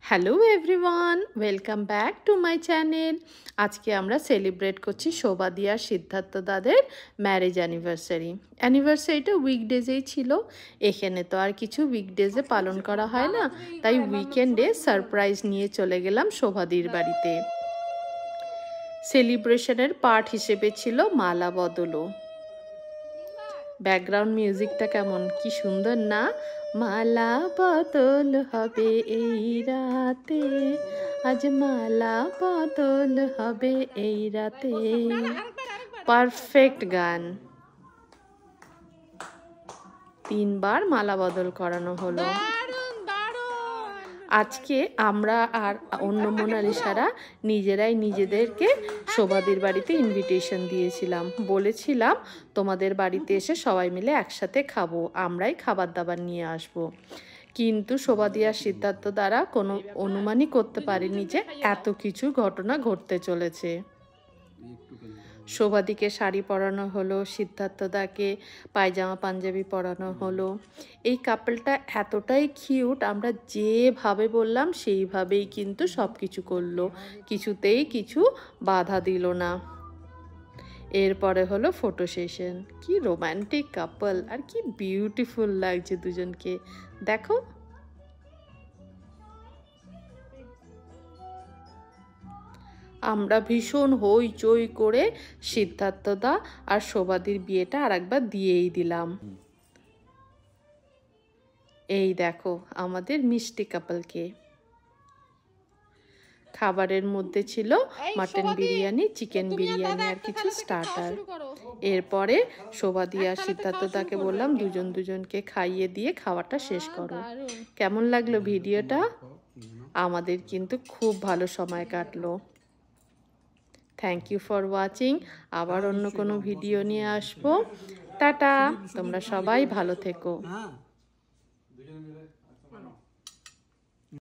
Hello everyone, welcome back to my channel. আজকে আমরা celebrate করছি শোভাদি আর সিদ্ধার্থ দাদের ম্যারেজ অ্যানিভার্সারিটা উইকডেজেই ছিল। এখানে তো আর কিছু উইকডেজে পালন করা হয় না, তাই উইকেন্ডে সারপ্রাইজ নিয়ে চলে গেলাম শোভাদির বাড়িতে। সেলিব্রেশনের পার্ট হিসেবে ছিল মালা বদলও। ব্যাকগ্রাউন্ড মিউজিকটা কেমন, কি সুন্দর না? মালা বদল হবে এই রাতে, আজ মালা বদল হবে এই রাতে। পারফেক্ট গান। 3বার মালা বদল করানো হলো। আজকে আমরা আর অন্য মোনালিসারা নিজেরাই নিজেদেরকে শোভাদির বাড়িতে ইনভিটেশন দিয়েছিলাম। বলেছিলাম তোমাদের বাড়িতে এসে সবাই মিলে একসাথে খাবো, আমরাই খাবার দাবার নিয়ে আসবো। কিন্তু শোভাদি আর সিদ্ধার্থ দ্বারা কোনো অনুমানই করতে পারেনি যে এত কিছু ঘটনা ঘটতে চলেছে। শোভাদিকে শাড়ি পরানো হলো, সিদ্ধার্থদাকে পায়জামা পাঞ্জাবি পরানো হলো। এই কাপলটা এতটাই কিউট, আমরা যেভাবে বললাম সেইভাবেই কিন্তু সব কিছু করলো, কিছুতেই কিছু বাধা দিল না। এরপরে হলো ফটো সেশন। কি রোম্যান্টিক কাপল, আর কি বিউটিফুল লাগছে দুজনকে, দেখো। আমরা ভীষণ হইচই করে সিদ্ধার্থদা আর শোভাদির বিয়েটা আর একবার দিয়েই দিলাম। এই দেখো আমাদের মিষ্টি কাপলকে। খাবারের মধ্যে ছিল মাটন বিরিয়ানি, চিকেন বিরিয়ানি আর কিছু স্টার্টার। এরপরে শোভাদি আর সিদ্ধার্থদাকে বললাম দুজন দুজনকে খাইয়ে দিয়ে খাওয়াটা শেষ করো। কেমন লাগলো ভিডিওটা? আমাদের কিন্তু খুব ভালো সময় কাটলো। Thank you for watching. আবার অন্য কোনো ভিডিও নিয়ে আসবো। টাটা, তোমরা সবাই ভালো থেকো।